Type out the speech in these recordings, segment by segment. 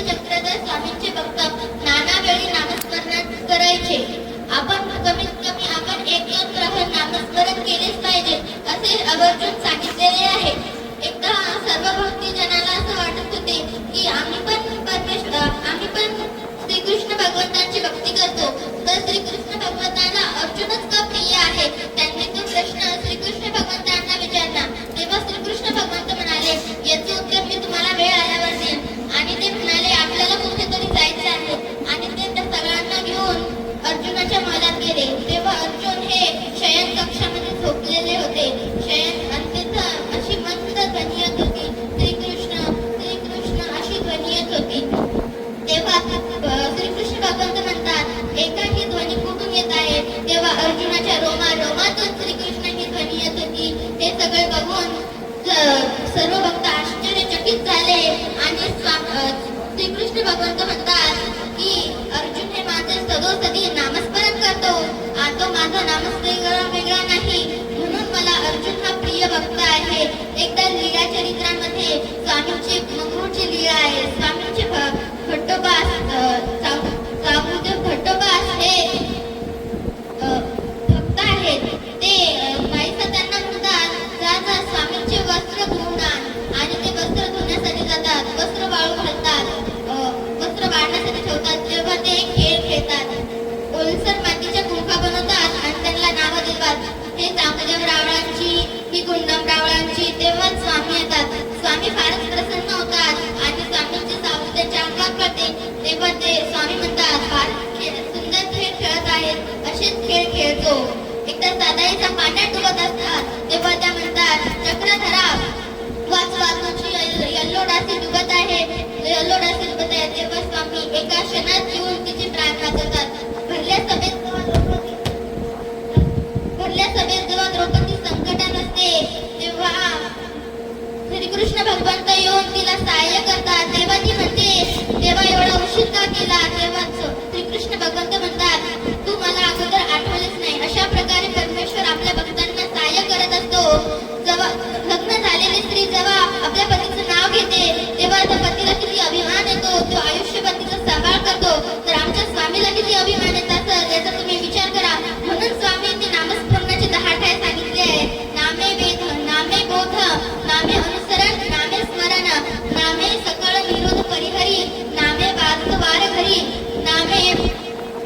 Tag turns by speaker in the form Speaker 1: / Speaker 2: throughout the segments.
Speaker 1: चक्रधर स्वामींचे भक्त नाना वेळी नामस्मरण करायचे. आपण कमीत कमी आपण 1-2 प्रहर नामस्मरण केलेच पाहिजे असे आवर्जून सांगितलेले आहे. एकदा सर्व भक्तजनाला असं वाटत होते की आम्ही पण श्रीकृष्ण भगवंतांची भक्ती करतो, तर श्रीकृष्ण भगवंतांना अर्जुनच का प्रिय आहे. त्यांनी तो प्रश्न श्रीकृष्ण भगवंतांना विचारला. तेव्हा श्रीकृष्ण भगवंत म्हणाले, याचे उत्तर मी तुम्हाला वेळ आल्यावर देईन. आणि ते म्हणाले, आपल्याला कुठेतरी जायचे आहे. आणि ते त्या सगळ्यांना घेऊन अर्जुनाच्या महलात गेले. तेव्हा अर्जुन हे शयन कक्षामध्ये झोपलेले होते. शयन आणि तिथं अशी मंद ध्वनी येत होती, श्रीकृष्ण श्रीकृष्ण अशी ध्वनी येत होती. तेव्हा श्रीकृष्ण भगवंत म्हणतात, एकाही ध्वनी कुठून येत आहे. तेव्हा अर्जुनाच्या रोमातून श्रीकृष्ण ही ध्वनी येत होती. हे सगळे बघून सर्व भक्त आश्चर्यचकित झाले. आणि श्रीकृष्ण भगवंत म्हणतात की अर्जुन हे माझे सदोसदी नामस्मरण करतो. तो माझा नामस्मरण वेगळा नाही, म्हणून मला अर्जुन हा प्रिय भक्त आहे. एकदा लीला चरित्रांमध्ये स्वामींची मंगरूळची लीला आहे. स्वामींचे भट्टोबास साबुदेव भट्टोबास हे भक्त आहेत. ते बाईसा त्यांना म्हणतात, जा स्वामींचे वस्त्र धुवून आण. आणि ते वस्त्र धुण्यासाठी जातात, वस्त्र वाळू घालतात, वस्त्र वाळण्यासाठी ठेवतात. तेव्हा ते खेळ खेळतात, ओलसर मातीच्या गुंफा बनवतात आणि त्यांना नावं देतात. हे साबुदेव रावळांची, ही गुंडम रावळांची. तेव्हा स्वामी येतात. स्वामी फारच प्रसन्न होतात आणि स्वामींची सावली त्यांच्या अंगात पडते. तेव्हा ते स्वामी म्हणतात, फार सुंदर खेळ खेळत आहेत, असेच खेळ खेळतो. एकदा सादाईचा पाण्यात डुबत असतात. तेव्हा त्या म्हणतात, चक्रधरा वाच तुझी यल्लो डासी डुबत आहे, यल्लो डासी डुबत आहे. तेव्हा स्वामी एका क्षणात येऊन तिचे प्राण वाचवतात. भरल्या सभेत जेव्हा द्रौपदी संकटात असते, तेव्हा श्रीकृष्ण भगवंत येऊन तिला सहाय्य करतात. तेव्हा ती म्हणते, तेव्हा एवढा उशीर का केला. तेव्हा श्रीकृष्ण भगवंत म्हणतात, तू मला अगोदर आठवलेच नाही. अशा प्रकारे परमेश्वर आपल्या भक्तांना सहाय्य करत असतो. जेव्हा लग्न झालेली स्त्री जेव्हा आपल्या पतीचं नाव घेते, तेव्हा त्या पतीला किती अभिमान येतो. तो आयुष्यभर तिचा सांभाळ करतो. तर आमच्या स्वामीला किती अभिमान येत असेल याचा तुम्ही विचार करा. म्हणून स्वामींनी नामस्मरणाचे 10 अध्याय सांगितले आहे. नामे वेद, नामे बोध, नामे अनुसरण, नामे स्मरण, नामे सकळ निरोध परिहरी, नामे वार घरी,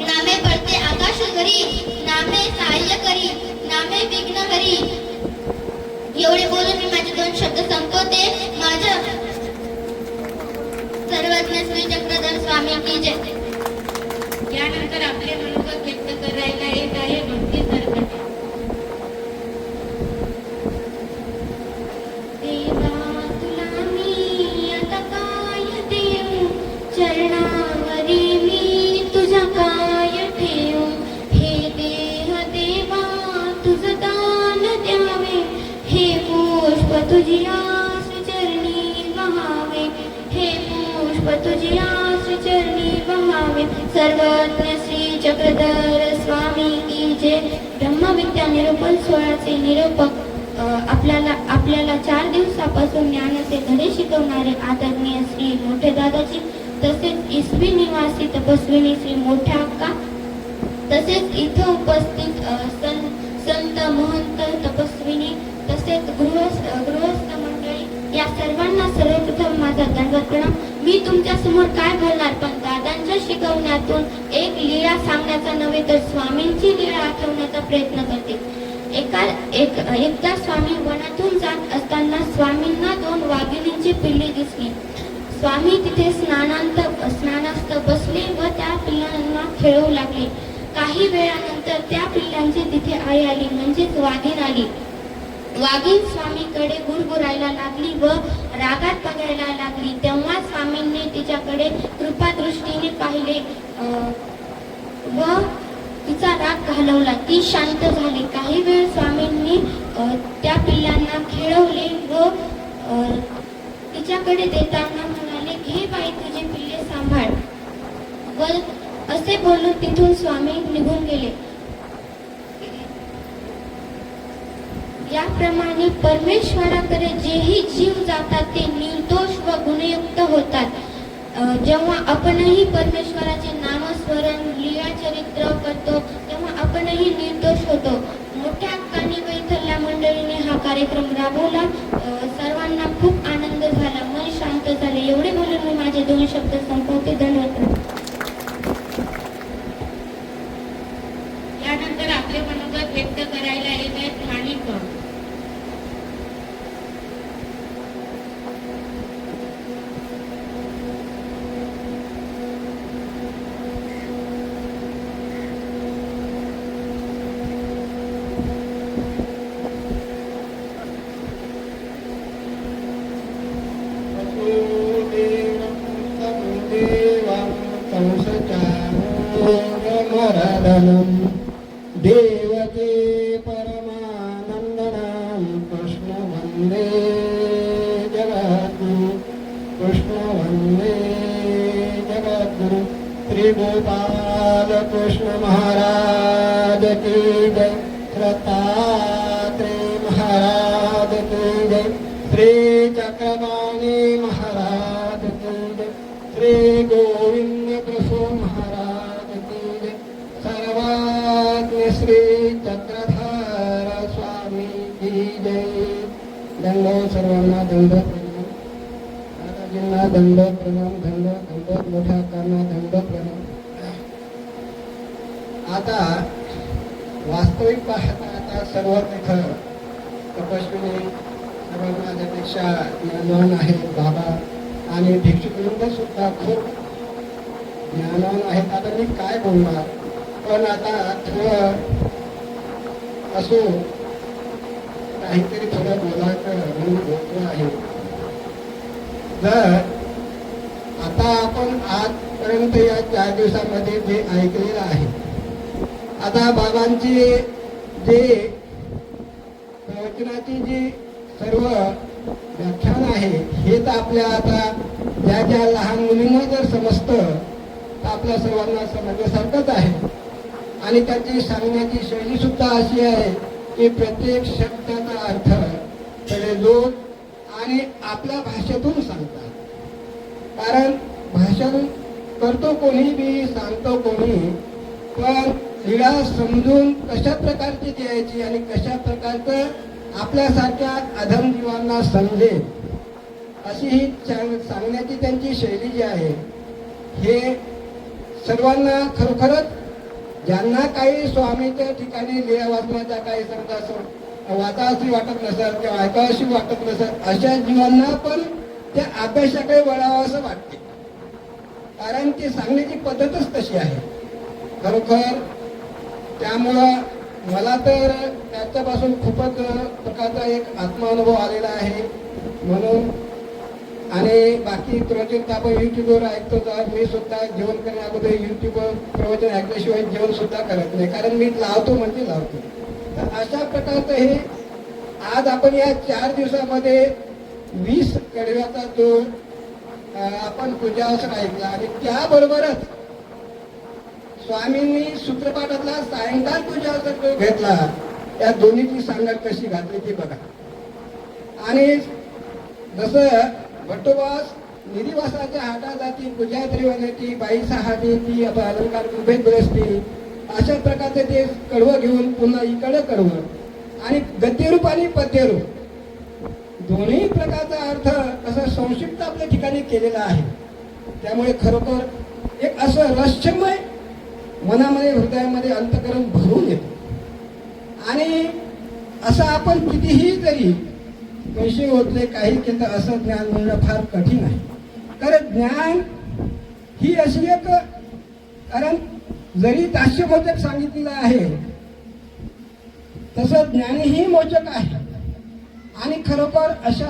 Speaker 1: नामे पडते आकाश घरी, नामे सहाय्य करी, नामे विघ्न हरी. एवढे बोलून मी माझे 2 शब्द संपवते. माझ्या सर्वज्ञ श्री चक्रधर स्वामी की जय.
Speaker 2: यानंतर आपले मनोगत व्यक्त करायला येत आहे भक्ती सरकटे.
Speaker 1: देवा तुला मी आता काय देऊ, चरणावरी मी तुझ्या काय ठेवू. हे देह देवा तुझं दान द्यावे, हे पुष्प तुझ्या चरणी वहावे, हे पुष्प तुझ्या चरणी वहावे. सर्वज्ञ श्री चक्रधर स्वामी की जय. ब्रह्मविद्या निरूपण सोहळ्याचे निरूपक आपल्याला 4 दिवसापासून ज्ञानाचे धडे शिकवणारे आदरणीय श्री मोठे दादाजी, तसेच इसवी निवासी तपस्विनी श्री मोठ्या अक्का, तसेच इथं उपस्थित संत महंत तपस्विनी, तसेच गृहस्थ मंडळी, या सर्वांना सर्वप्रथम माझा दंडवत प्रणाम. मी तुमच्या समोर काय बोलणार, पण दादांच्या शिकवण्यातून एक लीळा सांगण्याचा नव्हे तर स्वामींची लीळा आठवण्याचा प्रयत्न करते. एकदा स्वामी वनातून जात असताना स्वामींना 2 वाघिणींची पिल्ले दिसली. स्वामी तिथे स्नानास्त बसले व त्या पिल्लांना खेळवू लागले. काही वेळानंतर त्या पिल्लांची तिथे आई आली, म्हणजेच वाघीण आली. वाघीण स्वामीकडे गुरगुरायला लागली व रागात बघायला लागली. तेव्हा स्वामींनी तिच्याकडे कृपादृष्टीने पाहिले व तिचा राग घालवला. ती शांत झाली. काही वेळ स्वामींनी त्या पिल्लांना खेळवले व तिच्याकडे देताना म्हणाले, घे बाई तुझे पिल्ले सांभाळ. व असे बोलून तिथून स्वामी निघून गेले. याप्रमाणे परमेश्वराकडे जेही जीव जातात ते निर्दोष व गुणयुक्त होतात. जेव्हा आपणही परमेश्वराचे नामस्मरण लीला चरित्र करतो तेव्हा आपणही निर्दोष होतो. मोठ्या कानिका इथल्या मंडळीने हा कार्यक्रम राबवला. सर्वांना खूप आनंद झाला, मन शांत झाले. एवढे बोलून मी माझे 2 शब्द संपवते. धन्यवाद.
Speaker 2: यानंतर आपले मनोगत व्यक्त करायला येत आहेत माणिक.
Speaker 3: देवते परमानन्दनं कृष्ण वन्दे जगद्गुरु कृष्ण वन्दे जगद्गुरु श्री गोपाल कृष्ण महाराज की जय. दत्तात्रेय महाराज की जय. श्री चक्रपाणी महाराज की जय. श्री गोविंद प्रभु महाराज की जय. सर्वात्म श्री चक्रधर स्वामी की जय. दंडवत सर्वांना दंडवत प्रणाम. दादाजींना दंडवत प्रणाम. दंडवत मोठ्या कारणा दंडवत प्रणाम. आता वास्तविक पाहता आता सर्व तिथं तपस्विनी सर्व माझ्यापेक्षा ज्ञानवान आहेत बाबा आणि भिक्षुकवृंद सुद्धा खूप ज्ञानवान आहेत. आता मी काय बोलणार, पण आता थोडं असो काहीतरी थोडं बोलायचं म्हणून बोलतो आहे. जर आता आपण आजपर्यंत या 4 दिवसामध्ये जे ऐकलेलं आहे, आता बाबांची जे प्रवचनाची जी सर्व व्याख्यान आहे हे तर आपल्या आता ज्या ज्या लहान मुलींना जर समजतं तर आपल्या सर्वांना समजण्यासारखंच आहे. आणि त्याची सांगण्याची शैली सुद्धा अशी आहे की प्रत्येक शब्दाचा अर्थ सडेजोड आणि आपल्या भाषेतून सांगतात. कारण भाषण करतो कोणी बी, सांगतो कोणी, पण लीळा समजून कशा प्रकारची द्यायची आणि कशा प्रकारचं आपल्यासारख्या अधम जीवांना समजेल अशी ही सांगण्याची त्यांची शैली जी आहे हे सर्वांना खरोखरच ज्यांना काही स्वामीच्या ठिकाणी लीळा वाचण्याचा काही समजा वाचावाशी वाटत नसत किंवा ऐकावाशी वाटत नसत अशा जीवांना पण त्या अभ्यासाकडे वळावं असं वाटते. कारण ती सांगण्याची पद्धतच तशी आहे खरोखर. त्यामुळं मला तर त्याच्यापासून खूपच प्रकारचा एक आत्मानुभव आलेला आहे. म्हणून आणि बाकी प्रवचन तर आपण युट्यूबवर ऐकतो. मी सुद्धा जेवण करण्या अगोदर युट्यूबवर प्रवचन ऐकल्याशिवाय जेवण सुद्धा करत नाही, कारण मी लावतो म्हणजे लावतो. तर अशा प्रकारचं हे आज आपण या 4 दिवसामध्ये 20 कडव्याचा जो आपण पूजावसर ऐकला आणि त्याबरोबरच स्वामींनी सूत्रपाठातला सायंकाळ पूजावसर घेतला. त्या दोन्हीची सांगड कशी घातली ती बघा. आणि जसं भट्टोबास निरीवासाच्या हाता जाती पूजात्री वनती बाईचा हाती ती अलंकार कुंभेत बसती अशा प्रकारचे ते कडवं घेऊन पुन्हा इकडं कडवं आणि गद्यरूप आणि पद्यरूप दोन्ही प्रकारचा अर्थ असा संक्षिप्त आपल्या ठिकाणी केलेला आहे. त्यामुळे खरोखर एक असं रहस्यमय मनामध्ये हृदयामध्ये अंतकरण भरून येतं. आणि असं आपण कितीही जरी पैसे ओतले काही केलं असं ज्ञान मिळणं फार कठीण आहे. कारण ज्ञान ही अशी एक, कारण जरी दास्यमोचक सांगितलेलं आहे तसं ज्ञानही मोचक आहे. आणि खरोखर अशा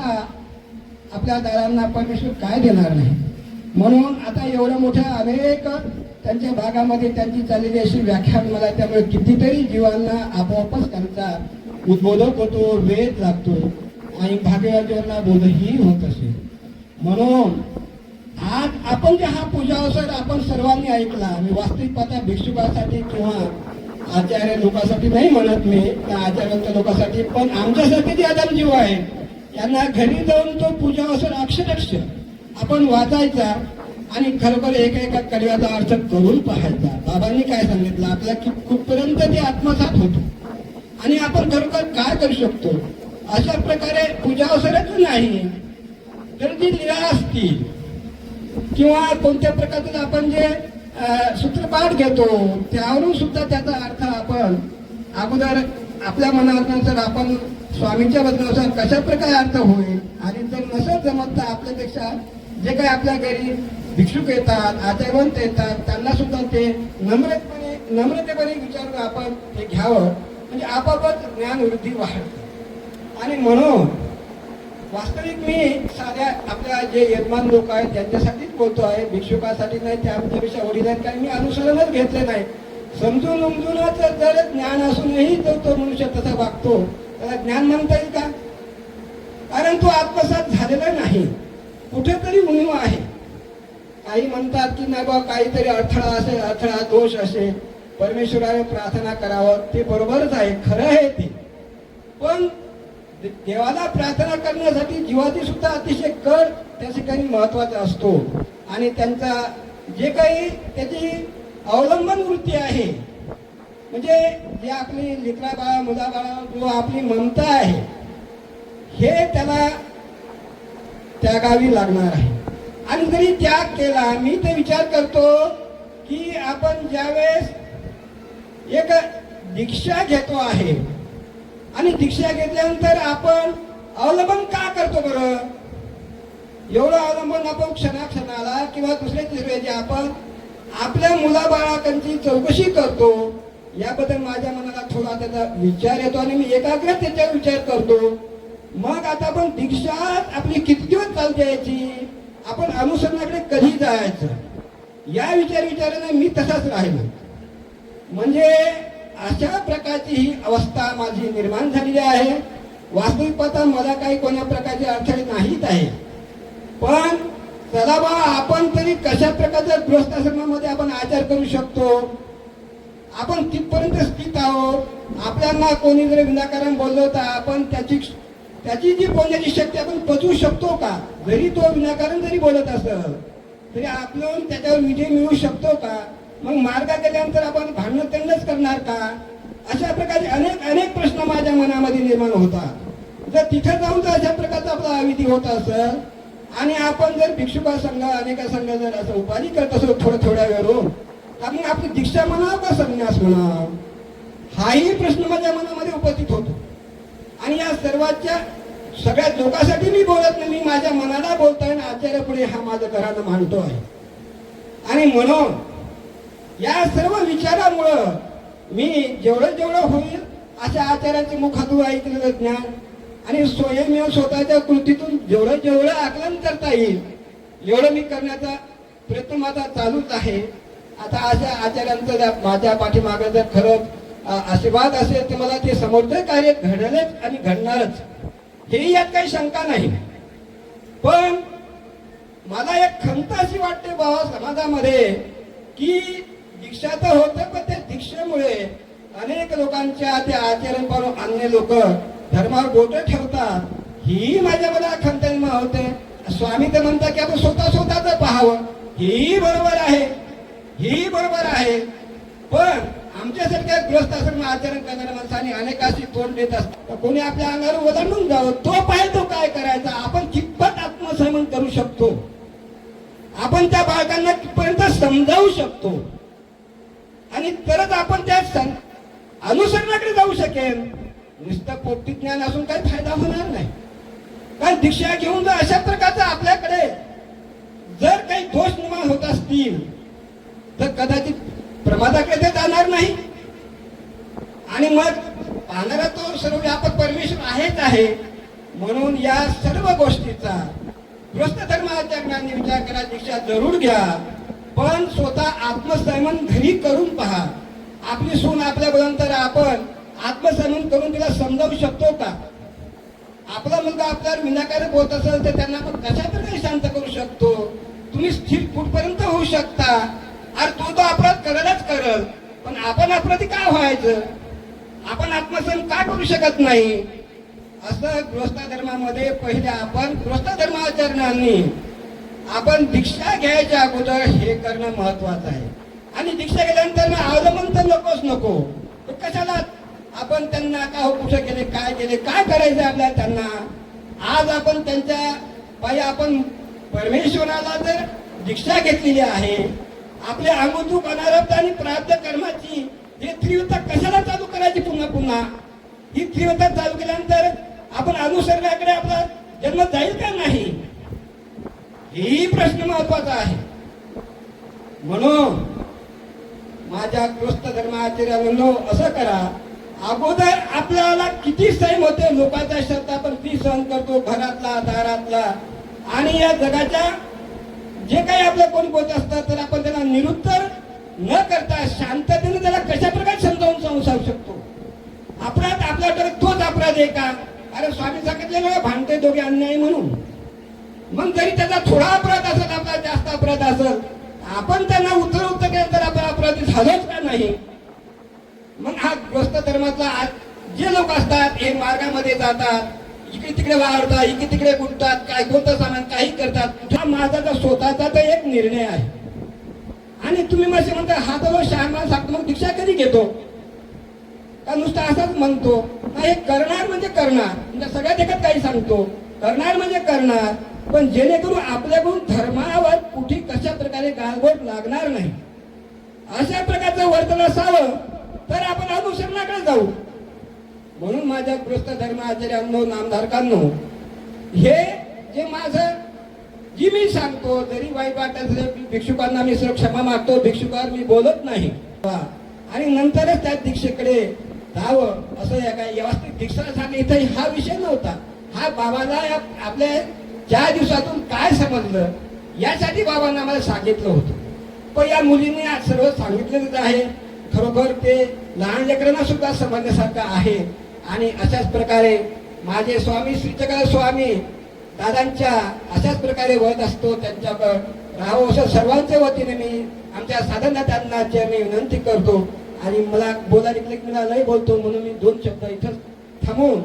Speaker 3: आपल्या दारांना परमेश्वर काय देणार नाही. म्हणून आता एवढ्या मोठ्या अनेक त्यांच्या भागामध्ये त्यांची चाललेली अशी व्याख्यान मला, त्यामुळे कितीतरी जीवांना आपोआपच त्यांचा उद्बोधक होतो, वेध लागतो आणि भाग्यवान बोधही होत असे. म्हणून आज आपण जे हा पूजावसर आपण सर्वांनी ऐकला, मी वास्तविक पाहता भिक्षुकासाठी किंवा आचार्य लोकांसाठी नाही म्हणत मी, त्या आचार्यांच्या लोकांसाठी, पण आमच्यासाठी जे आदम जीव आहे त्यांना घरी जाऊन तो पूजावसर अक्षरशः आपण वाचायचा आणि खरोखर एका कडव्याचा अर्थ करून पाहायचा. बाबांनी काय सांगितलं आपल्याला, की कुठपर्यंत ते आत्मसात होतो आणि आपण खरोखर काय करू शकतो. अशा प्रकारे पूजा अवसरच नाही तर जी लीला असतील किंवा कोणत्या प्रकारचं आपण जे सूत्रपाठ घेतो त्यावरून सुद्धा त्याचा अर्थ आपण अगोदर आपल्या मनानुसार आपण स्वामींच्या वचनानुसार कशा प्रकारे अर्थ होईल. आणि जर नसत जमत तर आपल्यापेक्षा जे काही आपल्या घरी भिक्षुक येतात, आचार्यवंत येतात, त्यांना सुद्धा ते नम्रतेपणे विचारून आपण ते घ्यावं, म्हणजे आपापच ज्ञानवृद्धी वाढते. आणि म्हणून वास्तविक मी साध्या आपल्या जे यजमान लोक आहेत त्यांच्यासाठीच बोलतो आहे, भिक्षुकासाठी नाही. ते आमच्यापेक्षा वडील आहेत, कारण मी अनुसरणच घेतले नाही. समजून उमजूनच जर ज्ञान असूनही जर तो मनुष्य तसा वागतो त्याला ज्ञान म्हणता येईल का? कारण तो आत्मसात झालेला नाही, कुठेतरी उणीव आहे. काही म्हणतात की नाही बा काहीतरी अडथळा असेल, अडथळा दोष असेल, परमेश्वराने प्रार्थना करावं. ते बरोबरच आहे, खरं आहे ते. पण देवाला प्रार्थना करण्यासाठी जीवाची सुद्धा अतिशय कळ त्या ठिकाणी महत्वाचा असतो. आणि त्यांचा जे काही त्याची अवलंबन वृत्ती आहे, म्हणजे जे आपली लेकरा बाळा मुला बाळा किंवा आपली ममता आहे, हे त्याला त्यागावी लागणार आहे. आणि जरी त्याग केला, मी ते विचार करतो की आपण ज्यावेळेस एक दीक्षा घेतो आहे आणि दीक्षा घेतल्यानंतर आपण अवलंबन का करतो बरं? एवढं अवलंबन आपण क्षणाक्षणाला किंवा दुसऱ्या तिसऱ्या जे आपण आपल्या मुलाबाळांची चौकशी करतो, याबद्दल माझ्या मनाला थोडा त्याचा विचार येतो आणि मी एकाग्र त्याच्यावर विचार करतो. मग आता आपण दीक्षा आपली किती दिवस चालते याची, आपण अनुसरणाकडे कधी जायचं, या विचाराने मी तसाच राहिलो. म्हणजे अशा प्रकारची ही अवस्था माझी निर्माण झालेली आहे. वास्तविक पाहता मला काही कोणत्या प्रकारचे अडथळे नाहीत आहे, पण चला बा आपण तरी कशा प्रकारच्या गृहस्थाश्रमामध्ये आपण आचार करू शकतो, आपण तिथपर्यंत स्थित आहोत. आपल्याला कोणी जर विनाकारण बोललो तर आपण त्याची जी बोलण्याची शक्ती आपण पचवू शकतो का? जरी तो विनाकारण जरी बोलत असेल तरी आपण त्याच्यावर विजय मिळवू शकतो का? मग मार्गात गेल्यानंतर आपण भांडण त्यांनाच करणार का? अशा प्रकारचे अनेक प्रश्न माझ्या मनामध्ये निर्माण होतात. जर तिथे जाऊन जर अशा प्रकारचा आपला अविधी होत असेल आणि आपण जर भिक्षुका संघ अनेका संघ जर असं उपाधी करत असो थोड्या वेळून, तर मग आपली दीक्षा म्हणावं का संन्यास म्हणावं, हाही प्रश्न माझ्या मनामध्ये उपस्थित होतो. आणि या सगळ्या लोकांसाठी मी बोलत नाही, मी माझ्या मनाला बोलतोय आणि आचार्य पुढे हा माझं घरानं मांडतो आहे. आणि म्हणून या सर्व विचारामुळं मी जेवढं होईल अशा आचार्याचे मुखातून ऐकलेलं ज्ञान आणि स्वयं स्वतःच्या कृतीतून जेवढं आकलन करता येईल एवढं मी करण्याचा प्रयत्न माझा चालूच आहे. आता अशा आचार्यांचं माझ्या पाठीमागे जर खरंच आशीर्वाद असेल तर मला ते समोरचं कार्य घडलंच आणि घडणारच, हे यात काही शंका नाही. पण मला एक खंत अशी वाटते बाबा समाजामध्ये की दीक्षा तर होतं, पण त्या दीक्षेमुळे अनेक लोकांच्या त्या आचरण पाहून अन्य लोक धर्मावर बोट ठेवतात. ही माझ्या मला खंत निर्माण होते. स्वामी तर म्हणतात की आपण स्वतःच पाहावं, ही बरोबर आहे. पण आमच्यासारख्या गृहस्थाश्रम आचरण करणाऱ्या माणसाने अनेकाशी तोंड देत असतात. कोणी आपल्या अंगावर ओलांडून जावं, तो पाहिजे काय करायचा, आपण कितपत आत्मसंयमन करू शकतो, आपण त्या बाळकांना कितपर्यंत समजावू शकतो, आणि तरच आपण त्या अनुसरणाकडे जाऊ शकेल. नुसतं पोटी ज्ञान असून काही फायदा होणार नाही. कारण दीक्षा घेऊन जर अशा प्रकारचा आपल्याकडे जर काही दोष निर्माण होत असतील तर कदाचित प्रमादाकडे ते जाणार नाही. आणि मग पाहणारा तो सर्व व्यापक परमेश्वर आहेच आहे. म्हणून या सर्व गोष्टीचा गृहस्थ धर्माचरणाने विचार करा, दीक्षा जरूर घ्या, पण स्वतः आत्मसंयमन घरी करून पहा. आपली सून आपल्या बरोबर आपण आत्मसंयमन करून तिला समजावू शकतो का? आपला मुलगा आपल्यावर विनाकारण बोलत असेल तर त्यांना आपण कशा प्रकारे शांत करू शकतो? तुम्ही स्थिर कुठपर्यंत होऊ शकता? अरे तो अपराध करल, पण आपण अपराधी का व्हायचं? आपण आत्मसंयम का करू शकत नाही? असं गृहस्थ धर्मामध्ये पहिले आपण गृहस्थ धर्माचरणांनी आपण दीक्षा घ्यायच्या अगोदर हे करणं महत्वाचं आहे. आणि दीक्षा घेतल्यानंतर मग अवलंबन तर नकोच नको. तर कशाला आपण त्यांना का हो कुठे गेले काय केले काय करायचं आपल्याला त्यांना. आज आपण त्यांच्या पायी आपण परमेश्वराला जर दीक्षा घेतलेली आहे, आपल्या अंगुतूक अनारब्ध आणि प्राप्त कर्माची ही तीव्रता कशाला चालू करायची पुन्हा पुन्हा. ही तीव्रता चालू केल्यानंतर आपण अनुसरण्याकडे आपला जन्म जाईल का नाही, हेही प्रश्न महत्वाचा आहे. म्हणून माझ्या गृहस्थ धर्माचार्यांनो असं करा, अगोदर आपल्याला किती सहन होते, लोकांचा शब्द आपण किती सहन करतो, घरातला दारातला आणि या जगाच्या जे काही आपल्या कोणी बोलत असतात तर आपण त्यांना निरुत्तर न करता शांततेने त्याला कशा प्रकारे समजावून सांगू शकतो. अपराध आपल्याकडे तोच अपराध आहे का. अरे स्वामी सांगितलेलं भांडते दोघे अन्याय म्हणून. मग जरी त्याचा थोडा अपराध असेल आपला जास्त अपराध असेल, आपण त्यांना उत्तर केलं तर आपण अपराधी झालोच का नाही. मग हा गृहस्थ धर्मातला जे लोक असतात हे मार्गामध्ये जातात, इकडे तिकडे वाढतात, इकडे तिकडे गुंततात, काय कोणतं सामान काही करतात. हा माझा तर स्वतःचा तर एक निर्णय आहे. आणि तुम्ही माझे म्हणता हा तर शहाणपणा सांगतो, मग दीक्षा कधी घेतो का नुसतं असंच म्हणतो. हे करणार म्हणजे करणार, म्हणजे सगळ्या देखत काही सांगतो, करणार म्हणजे करणार, पण जेणेकरून आपल्याकडून धर्मावर कुठे कशा प्रकारे गालबोट लागणार नाही अशा प्रकारचं वर्तन असावं तर आपण अनुसरणाकडे जाऊ. म्हणून माझ्या गृहस्थ धर्माचार्यांनो नामधारकांनो, हे जे माझं जी मी सांगतो, जरी वाईट वाटत भिक्षुकांना मी सर्व क्षमा मागतो, भिक्षुकावर मी बोलत नाही. आणि नंतरच त्या दीक्षेकडे जावं असं या काय व्यवस्थित दीक्षा झाली इथे हा विषय नव्हता. हा बाबाला आपल्या 4 दिवसातून काय समजलं यासाठी बाबांना आम्हाला सांगितलं होतं. पण या मुलीने आज सर्व सांगितलेलं आहे. खरोखर ते लहान लेकरांना सुद्धा समजण्यासारखं आहे. आणि अशाच प्रकारे माझे स्वामी श्री जगन्नाथ स्वामी दादांच्या अशाच प्रकारे वळत असतो, त्यांच्यावर राहावं असं सर्वांच्या वतीने मी आमच्या साधनदात्यांना मी विनंती करतो. आणि मला बोलायला की मला लय बोलतो म्हणून मी 2 शब्द इथंच थांबून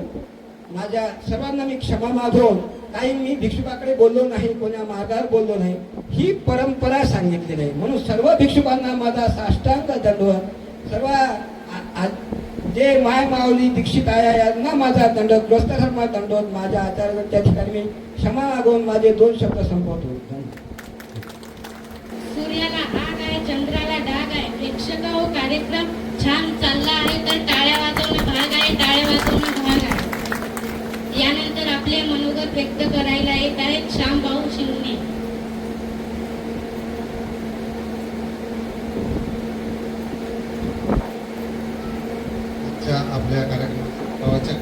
Speaker 3: माझ्या सर्वांना मी क्षमा मागून, काही मी भिक्षुकाकडे बोललो नाही, कोणा मार्गावर बोललो नाही, ही परंपरा सांगितलेली आहे. म्हणून सर्व भिक्षुकांना माझा साष्टांग दंडवत, सर्व जे माय माऊली दीक्षित आहे यांना माझा दंडवत, ग्रस्त धर्मा दंडवत, माझ्या आचार्यांच्या ठिकाणी मी क्षमा मागून माझे 2 शब्द संपवतो.
Speaker 2: सूर्याला आग आहे, चंद्राला डाग आहे. प्रेक्षक हो कार्यक्रम छान चालला आहे तर टाळ्या वाजवणं भाग आहे, टाळ्या वाजवणं भाग आहे. यानंतर आपले मनोगत व्यक्त करायला येत आहेत श्यामभाऊ शिंगणे.
Speaker 4: आपल्या कार्यक्रमाचे प्रवचक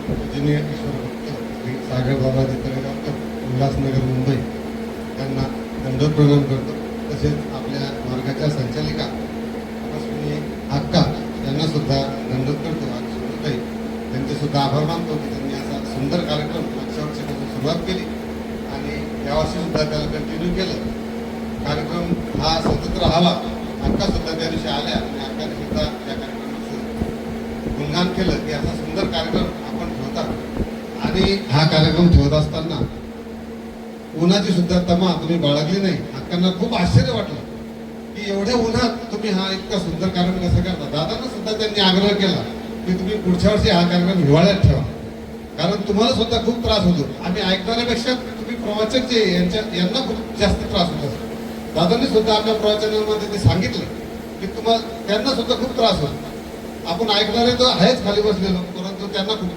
Speaker 4: पूजनीय ईश्वर भक्त श्री सागर बाबा जितळेगावकर, उल्हासनगर, मुंबई त्यांना दंडवत प्रदान करतो. तसेच आपल्या मार्गाच्या संचालिका अश्विनी अक्का यांना सुद्धा दंडवत करतो. आणि सुरुताई त्यांचे सुद्धा आभार मानतो की त्यांनी असा सुंदर कार्यक्रम मागच्या वर्षीपासून सुरुवात केली आणि यावर्षी सुद्धा त्याला कंटिन्यू केलं. कार्यक्रम हा सतत राहावा. अक्का सुद्धा त्या दिवशी आल्या आणि अक्काने सुद्धा या कार्यक्रमाचं गुणगान केलं की असा सुंदर कार्यक्रम आपण ठेवता. आणि हा कार्यक्रम ठेवत असताना उन्हाची सुद्धा तमा तुम्ही बाळगली नाही. अक्कांना खूप आश्चर्य वाटलं की एवढ्या उन्हात तुम्ही हा इतका सुंदर कार्यक्रम कसा करता. दादांना सुद्धा त्यांनी आग्रह केला की तुम्ही पुढच्या वर्षी हा कार्यक्रम हिवाळ्यात ठेवा, कारण तुम्हाला सुद्धा खूप त्रास होतो. आम्ही ऐकणाऱ्यापेक्षा तुम्ही प्रवचक जे यांना खूप जास्त त्रास होतो. दादांनी सुद्धा आपल्या प्रवचनामध्ये ते सांगितलं की तुम्हाला त्यांना सुद्धा खूप त्रास होतो. आपण ऐकणारे तर आहेच खाली बसलेलो, परंतु त्यांना खूप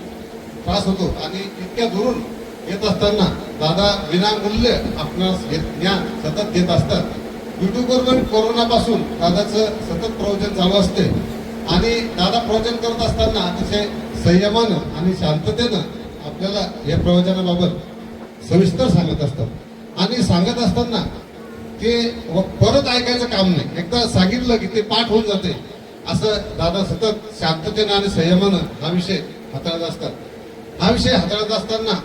Speaker 4: त्रास होतो. आणि इतक्या दुरून येत असताना दादा विनामूल्य आपणास ज्ञान सतत देत असतात. युट्यूबवर कोरोनापासून दादाचं सतत प्रवचन चालू असते आणि दादा प्रवचन करत असताना अतिशय संयमानं आणि शांततेनं आपल्याला या प्रवचनाबाबत सविस्तर सांगत असतात. आणि सांगत असताना ते परत ऐकायचं काम नाही, एकदा सांगितलं की ते पाठ होऊन जाते. असं दादा सतत शांततेनं आणि संयमानं हा विषय हाताळत असतात. हा विषय हाताळत असताना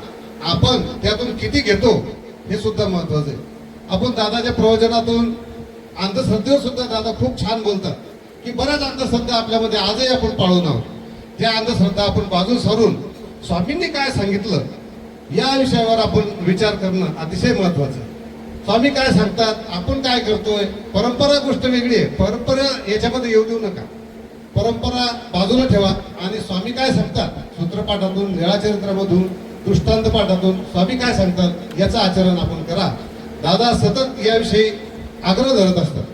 Speaker 4: आपण त्यातून किती घेतो हे सुद्धा महत्वाचं आहे. आपण दादाच्या प्रवचनातून अंधश्रद्धेवर सुद्धा दादा खूप छान बोलतात की बऱ्याच अंधश्रद्धा आपल्यामध्ये आजही आपण पाळून आहोत. त्या अंधश्रद्धा आपण बाजू सरून स्वामींनी काय सांगितलं या विषयावर आपण विचार करणं अतिशय महत्वाचं आहे. स्वामी काय सांगतात, आपण काय करतोय. परंपरा गोष्ट वेगळी आहे. परंपरा याच्यामध्ये येऊ देऊ नका. परंपरा बाजूला ठेवा आणि स्वामी काय सांगतात सूत्रपाठातून, लीळाचरित्रामधून, दृष्टांत पाठातून स्वामी काय सांगतात याचं आचरण आपण करा. दादा सतत याविषयी आग्रह धरत असतात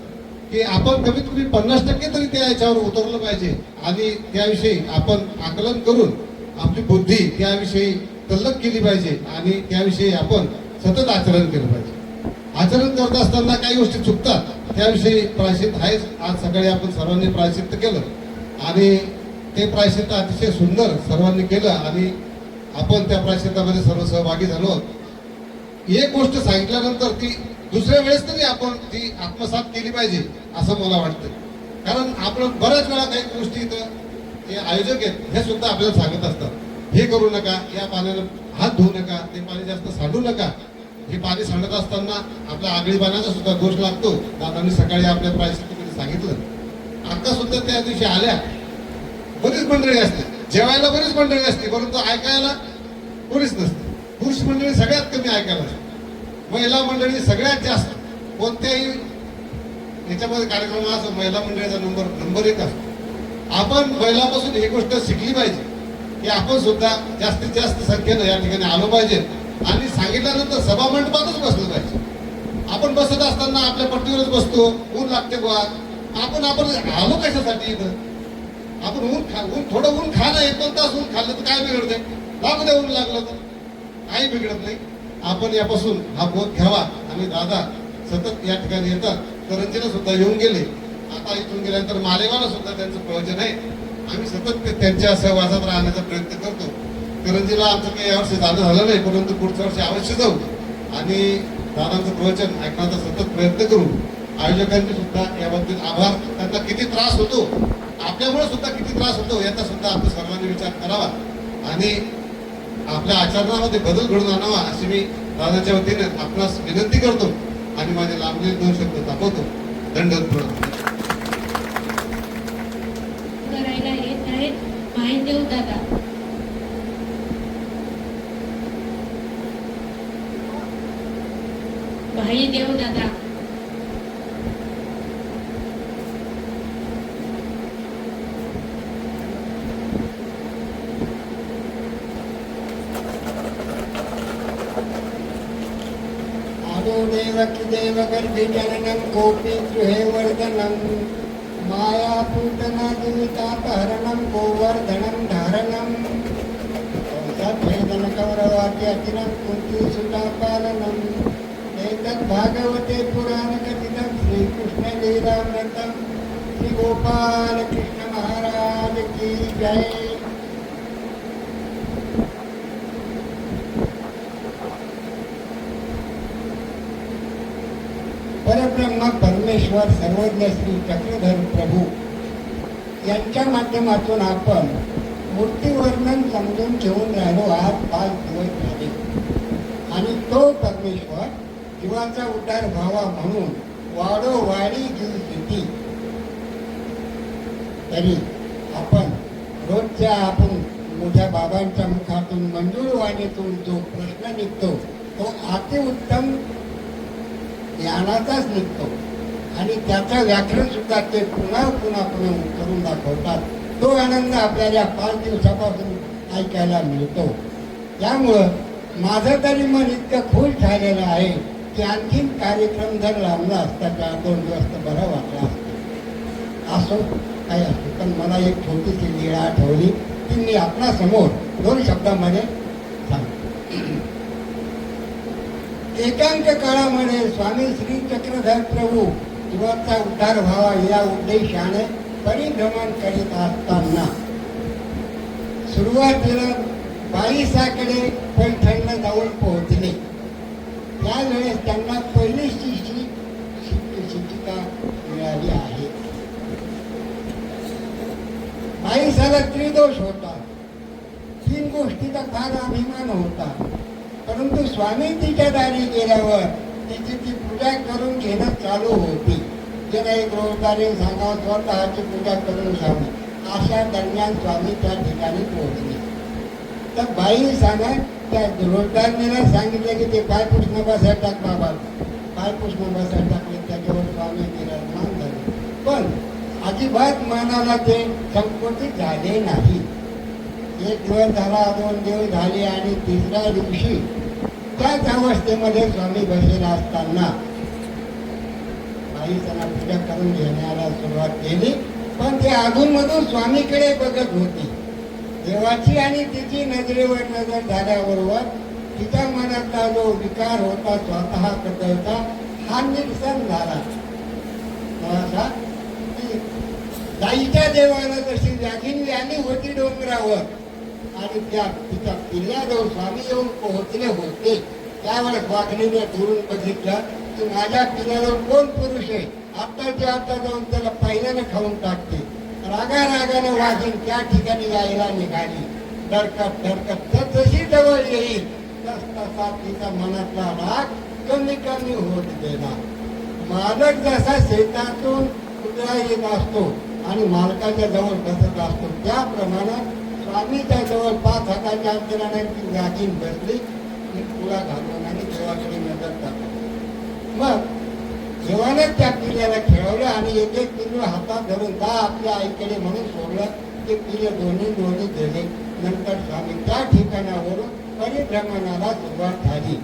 Speaker 4: की आपण कमीत कमी 50% तरी त्या याच्यावर उतरलं पाहिजे आणि त्याविषयी आपण आकलन करून आपली बुद्धी त्याविषयी तल्लख केली पाहिजे आणि त्याविषयी आपण सतत आचरण केलं पाहिजे. आचरण करत असताना काही गोष्टी चुकतात, त्याविषयी प्रायश्चित्त आहेच. आज सकाळी आपण सर्वांनी प्रायश्चित्त केलं आणि ते प्रायश्चित्त अतिशय सुंदर सर्वांनी केलं आणि आपण त्या प्रायश्चित्तामध्ये सर्व सहभागी झालो. एक गोष्ट सांगितल्यानंतर ती दुसऱ्या वेळेस तरी आपण ती आत्मसात केली पाहिजे असं मला वाटतं. कारण आपण बऱ्याच वेळा काही गोष्टी इथं जे आयोजक आहेत हे सुद्धा आपल्याला सांगत असतात, हे करू नका, या पाण्यानं हात धुवू नका, ते पाणी जास्त सांडू नका. हे पाणी सांडत असताना आपल्या आगळी पाण्याचा सुद्धा दोष लागतो. दादांनी सकाळी आपल्या प्रायश्चित्तामध्ये सांगितलं. अक्का सुद्धा त्या दिवशी आल्या, बरीच मंडळी असते, जेवायला बरीच मंडळी असते, परंतु ऐकायला कोणीच नसते. पुरुष मंडळी सगळ्यात कमी ऐकायला असते, महिला मंडळी सगळ्यात जास्त. कोणत्याही याच्यामध्ये कार्यक्रम असो महिला मंडळीचा नंबर 1 असतो. आपण महिलापासून ही गोष्ट शिकली पाहिजे की आपण सुद्धा जास्तीत जास्त संख्येनं या ठिकाणी आलो पाहिजे आणि सांगितल्यानंतर सभा मंडपातच बसलं पाहिजे. आपण बसत असताना आपल्या पट्टीवरच बसतो, ऊन लागते बुवा, आपण आलो कशासाठी इथं. आपण थोडं ऊन खाणं 1-2 तास ऊन खाल्लं तर काय बिघडतंय, लागू द्या ऊन लागलं तर काही बिघडत नाही. आपण यापासून हा बोध घ्यावा. आणि दादा सतत या ठिकाणी येतात, करंजीला सुद्धा येऊन गेले, आता इथून गेल्यानंतर मालेगावला सुद्धा त्यांचं प्रयोजन आहे. आम्ही सतत त्यांच्या सहवासात राहण्याचा प्रयत्न करतो. करंजीला आमचं काही यावर्षी जाणं झालं नाही, परंतु पुढच्या वर्षी अवश्य जाऊ आणि दादांचं प्रवचन ऐकण्याचा सतत प्रयत्न करू. आयोजकांचे सुद्धा याबद्दल आभार. त्यांना किती त्रास होतो, आपल्यामुळे सुद्धा किती त्रास होतो याचा सुद्धा आपण सर्वांनी विचार करावा आणि आपल्या आचरणामध्ये बदल घडून आणावा अशी मी दादाच्या वतीने आपणास विनंती करतो आणि माझे लांबले 2 शब्द दाखवतो. दंडवत प्रणाम.
Speaker 2: करायला येत आहेत भाईदेव दादा. भाईदेव दादा.
Speaker 3: देव गर्भे जननं गोपी गृहे वर्धनं मायापूतनादिमितापहरणं गोवर्धनं धारणं कंसाभेदन कौरवाद्यातिनं कुन्तीसुतापालनम् एतद्भागवते पुराणकथितं श्रीकृष्णलीलामृतं श्रीगोपालकृष्ण महाराज की जय. परब्रह्म परमेश्वर सर्वज्ञ श्री चक्रधर प्रभू यांच्या माध्यमातून आपण मूर्तीवर्णन समजून घेऊन राहिलो. आज 5 दिवस झाले आणि तो परमेश्वर जीवाचा उद्धार व्हावा म्हणून वाढोवाढी जीव घेती. तरी आपण रोजच्या आपण मोठ्या बाबांच्या मुखातून मंजूळवाणीतून जो प्रश्न निघतो तो अतिउत्तम ज्ञानाचाच निघतो आणि त्याचं व्याकरण सुद्धा ते पुन्हा करून दाखवतात. तो आनंद आपल्याला 5 दिवसापासून ऐकायला मिळतो. त्यामुळं माझं तरी मन इतकं खुश झालेलं आहे की आणखीन कार्यक्रम जर लांबला असता तर 2 दिवस तर बरं वाटला असो काही असतो. पण मला एक छोटीशी लीळा आठवली ती मी आपणासमोर 2 शब्दामध्ये सांगतो. एकांक काळामध्ये स्वामी श्री चक्रधर प्रभू जीवाचा उद्धार व्हावा या उद्देशाने परिभ्रमण करीत असताना सुरुवातीला 22कडे पैठणला जाऊन पोहोचले. त्यावेळेस त्यांना पहिली शिक्षिका मिळाली आहे. 22ला त्रिदोष होता. 3 गोष्टीचा फार अभिमान होता. परंतु स्वामी तिच्या दारी गेल्यावर तिची ती पूजा करून घेणं चालू होती. जे काही गृहकार्य सांगावं स्वतःची पूजा करून घ्यावी. अशा दरम्यान स्वामी त्या ठिकाणी पोहोचले. तर बाई सांगा त्या गृहकार्याला सांगितलं की ते पाय पुसणं बसायला टाक बाबा.
Speaker 5: पाय पुसणं बसायला टाकले, त्याच्यावर स्वामी विराजमान झाले. पण अजिबात मनाला ते संकोचित झाले नाही. एक दिवस झाला, 2 दिवस झाले आणि तिसऱ्या दिवशी त्याच अवस्थेमध्ये स्वामी बसलेला असताना काही त्यांना पूजा करून घेण्याला सुरुवात केली. पण ते अधूनमधून स्वामीकडे बघत होती. देवाची आणि तिची नजरेवर नजर झाल्याबरोबर तिच्या मनातला जो विकार होता स्वतः करता हा निरसन झाला. थोडासा गाईच्या देवाला जशी व्याघिणी आली होती डोंगरावर आणि तिच्या पिल्ल्याजवळ स्वामी येऊन पोहोचले होते, त्यावेळेस वाघिणीने दुरून बघितलं की माझ्या पिल्ल्याजवळ कोण पुरुष आहे, आत्ताच्या आता जाऊन त्याला पहिल्याने खाऊन टाकते. रागाने वाघीण त्या ठिकाणी यायला निघाली. धडकत जशी जवळ येईल तसा तिचा मनातला राग कमी होत गेला. मालक जसा शेतातून कुत्रा येत असतो आणि मालकाच्या जवळ बसत असतो, त्याप्रमाणे स्वामीच्या जवळ 5 हाताच्या अंतराने ती वाघीण बसली. ती पुळा घालून आणि देवाकडे नजर टाकली. मग देवाने त्या पिल्ल्याला खेळवलं आणि एक पिल्लू हातात धरून जा आपल्या आईकडे म्हणून सोडलं. ते पिल्ले दोन्ही गेले. नंतर स्वामी त्या ठिकाणावरून परिभ्रमणाला सुरुवात झाली.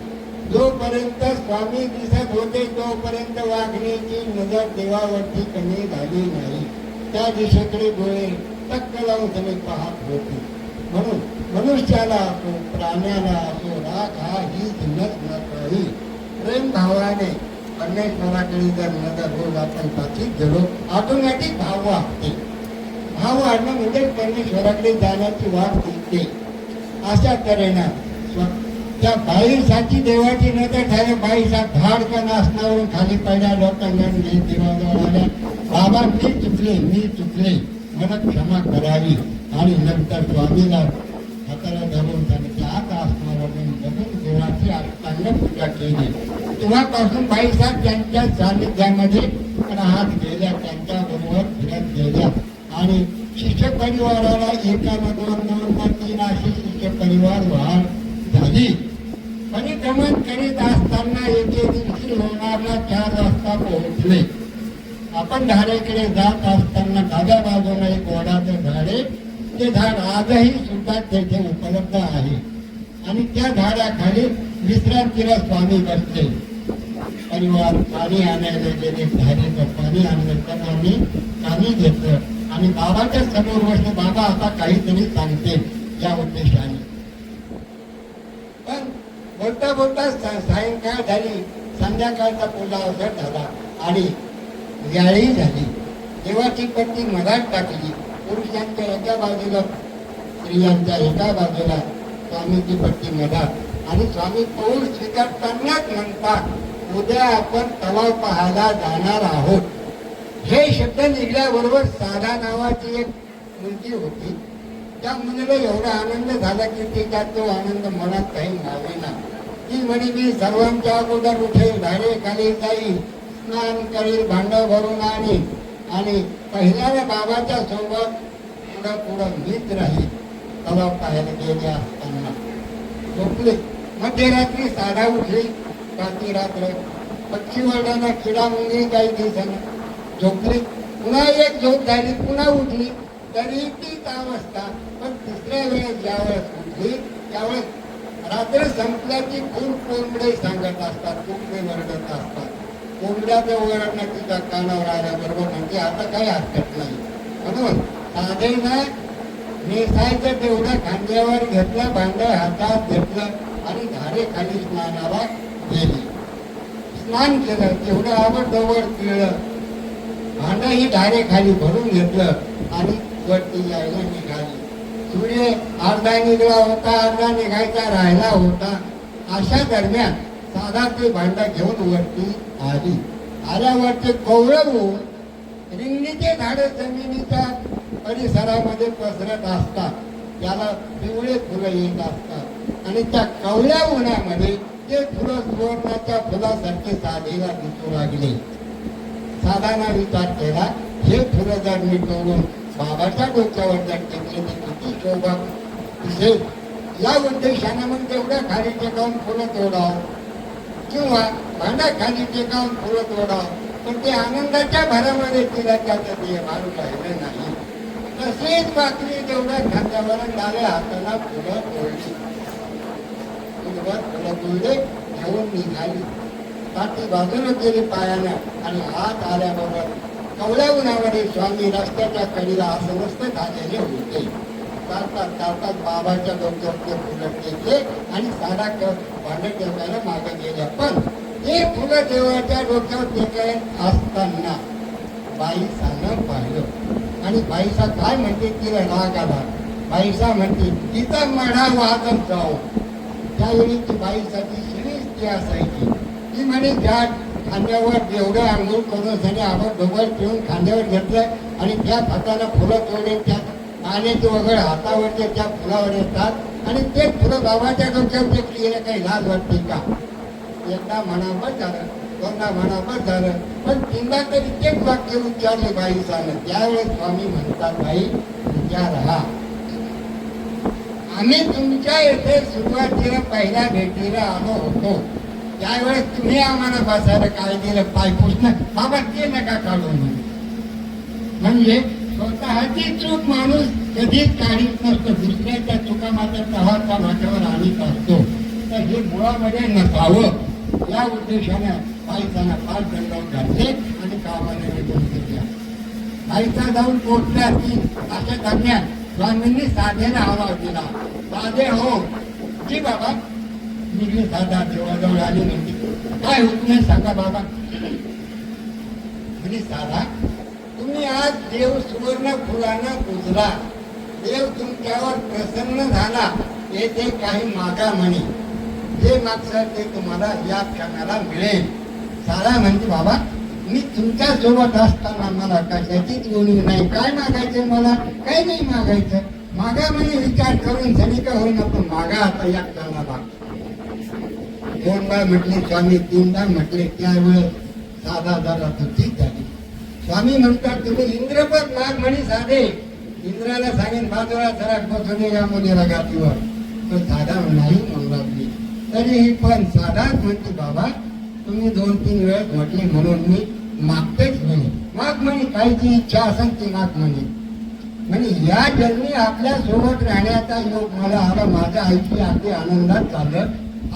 Speaker 5: जोपर्यंत स्वामी दिसत होते तोपर्यंत वाघिणीची नजर देवावरती कमी झाली नाही. त्या दिशेकडे डोळे टक्क लावून त्याने पाहत होते. म्हणून मनुष्याला असो, प्राण्याला असो, राग हा ही जिन्नस नाही. प्रेम भावाने परमेश्वराकडे जर नजर रोज आपण पाठीत गेलो, ऑटोमॅटिक भाव वाढते. भाव वाढणं म्हणजे परमेश्वराकडे जाण्याची वाट दिसते. अशा तऱ्हेनं त्या बाईसाठी देवाची नजर झाली. बाईचा धाडकन आसनावरून खाली पडल्या, लोटांगण घेत देवाजवळ आल्या. बाबा मी चुकले, मला क्षमा करावी. आणि नंतर स्वामीला हाताला धरून त्याने त्याच आसनावरून बघून देवाची अष्टांग पूजा केली. तेव्हापासून बाईसाहेब त्यांच्या सानिध्यामध्ये राहत गेल्या, त्यांच्या बरोबर फिरत गेल्या आणि शिष्य परिवाराला 1, 2, 3 अशी शिष्य परिवार वाढ झाली. परिक्रमण करीत असताना एके दिवशी लोणारला 4 वाजता पोहोचले. आपण धारेकडे जात असताना डाव्या बाजूला एक वडाचं झाड आहे. ते झाड आजही सुद्धा तेथे उपलब्ध आहे आणि त्या झाडाखाली विश्रांतीला स्वामी बसले. परिवार पाणी आणायला गेले. धारेचं पाणी आणलं तर आम्ही पाणी घेतलं आणि बाबाच्या समोर बसले. बाबा आता काहीतरी सांगते या उद्देशाने. पण बोलता सायंकाळ झाली. संध्याकाळचा पूजा अवसर झाला आणि याळी झाली. देवाची पट्टी मधात टाकली. पुरुषांच्या एका बाजूला, स्त्रियांच्या एका बाजूला स्वामीची पट्टी मधात. आणि स्वामी पौर स्वीकारतानाच म्हणतात, उद्या आपण तलाव पाहायला जाणार आहोत. हे शब्द निघल्याबरोबर साधा नावाची एक मुलगी होती. त्या मुलीला एवढा आनंद झाला की तिच्या तो आनंद मनात काही लावेना. ती म्हणे मी सर्वांच्या अगोदर उठेल, धारे खाली जाईल, स्नान करेल, भांड भरून आणीन आणि पहिल्याने बाबाच्या सोबत पुढं मीच राहील. तलाव पाहायला गेले असताना झोपले. मध्यरात्री साधा उठली. रात्री रात्र पक्षी वरडाना, किडा मुंगी काही दिवसांना झोपली. पुन्हा एक झोप झाली, पुन्हा उठली. तरी तीच अवस्था. पण तिसऱ्या वेळेस ज्यावेळेस उठली त्यावेळेस रात्र संपल्याची खूप कोंबडे सांगत असतात, कोंबडे वरडत असतात. कोंबड्याचं ओरडणं तिच्या कानावर आल्याबरोबर म्हणजे आता काही हरकत नाही. म्हणून साधे ना नेसायचं तेवढं खांद्यावर घेतलं, भांड हातात घेतलं आणि धारे खाली स्नानाला गेली. स्नान केलं, तेवढं आवडजवळ पिळलं, भांडही धारे खाली भरून घेतलं आणि वरती यायला निघाली. सूर्य अर्धा निघाला होता, अर्धा निघायचा राहिला होता. अशा दरम्यान साधा ते भांडा घेऊन वरती आली. आल्यावरती कौरव होऊन रिंगणीचे झाडे जमिनीच्या परिसरामध्ये पसरत असतात. त्याला पिवळे फुलं येत असतात आणि त्या कवळ्या उन्हामध्ये ते फुलं सुवर्णाच्या फुलासारखे साधीला दिसू लागले. साधाना विचार केला, हे फुलं जर मी तोडून बाबाच्या डोक्यावर जर टेकले तर किती शोभा दिसेल. या उद्देशाने मग तेवढ्या खाली टेकावून फुलं तोडावं. किंवा भांडा खाली टेकावून फुलं तोडावं, पण ते आनंदाच्या भरामध्ये तिला त्याचं ते भारू राहिलं नाही. तसेच बाकरी जेवढ्या खांद्यावर डाव्या हाताला फुलं तोडली, फुलं तोडले, घेऊन निघाली. पाठी बाजूला गेली पायानं आणि हात आल्याबरोबर कवड्या उन्हामध्ये स्वामी रस्त्याच्या कडेला आसनस्थ झालेले होते. चालतात चालतात बाबाच्या डोक्यावर ते फुलं टेकले आणि सारा भांडं टेकायला मागे गेल्या. पण ते फुलं देवाच्या डोक्यावर टेकायत असताना बाईसानं पाहिलं आणि बाईसा काय म्हणते, तिला राग आला. बाईसा म्हणते तिचा मढा वाजत जाऊ. त्यावेळी ती बाईसाठी शिरीच ती असायची. ती म्हणे ज्या खांद्यावर एवढं आंघोळ करून सनी आपण डोबर ठेवून खांद्यावर घेतलं आणि त्या हाताला फुलं तोडले, त्या पाण्याची वगैरे हातावरचे त्या फुलावर येतात आणि ते फुलं बाबाच्या डोक्यावर टेकली. काही लाज वाटते का? एकदा म्हणापत झालं, दोनदा म्हणापत झालं, पण तीनदा तरी तेच वाक्य उच्चारले बाईसानं. त्यावेळेस स्वामी म्हणतात, बाई तुझ्या राहा. आम्ही तुमच्या येथे सुरुवातीला पहिल्या भेटीला आलो होतो, त्यावेळेस तुम्ही आम्हाला बसायला काय दिलं? पाय पुसणं. बाबा ते नका काढू म्हणजे स्वतःची चूक माणूस कधीच काढीत नसतो, दुसऱ्याच्या चुका मात्र प्रवाहाच्या माथ्यावर आणीत असतो. तर हे मुळामध्ये नसावं या उद्देशाने बाईसांना पाच दंडावर घातले आणि कामाने निघून गेल्या. बाईसा जाऊन पोचल्या की अशा दरम्यान स्वामींनी साधेला आवाज दिला, साधे हो. जी बाबा. मी साधा देवाजवळ आली म्हणते, काय होत नाही सांगा बाबा. म्हणजे साधा, तुम्ही आज देव सुवर्ण फुलानं पुजला, देव तुमच्यावर प्रसन्न झाला, येथे काही मागा म्हणे, जे मागसाल ते तुम्हाला या क्षणाला मिळेल. साधा म्हणते, बाबा मी तुमच्या सोबत असताना मला कशाचीच उणीव नाही. काय मागायचं मला? काही नाही मागायचं. मागा म्हणे विचार करून सनिका होईन आपण मागा आता या क्षणाला. दोनदा म्हटले स्वामी, तीनदा म्हटले, त्यावेळेस साधा जरा तर ठीक झाली. स्वामी म्हणतात, तुम्ही इंद्रपद माग म्हणे साधे. इंद्राला सांगेन बाजूला जरा बसवणे या मुलीला गाठीवर. तो साधा नाही म्हणू लागली. तरीही पण साधाच म्हणते, बाबा तुम्ही 2-3 वेळेस म्हटले म्हणून मी मागतेच म्हणे. माग म्हणे काही जी इच्छा असेल ती माग म्हणे. म्हणजे या जन्मी आपल्या सोबत राहण्याचा योग मला आला, माझ्या आईची अगदी आनंदात चाललं.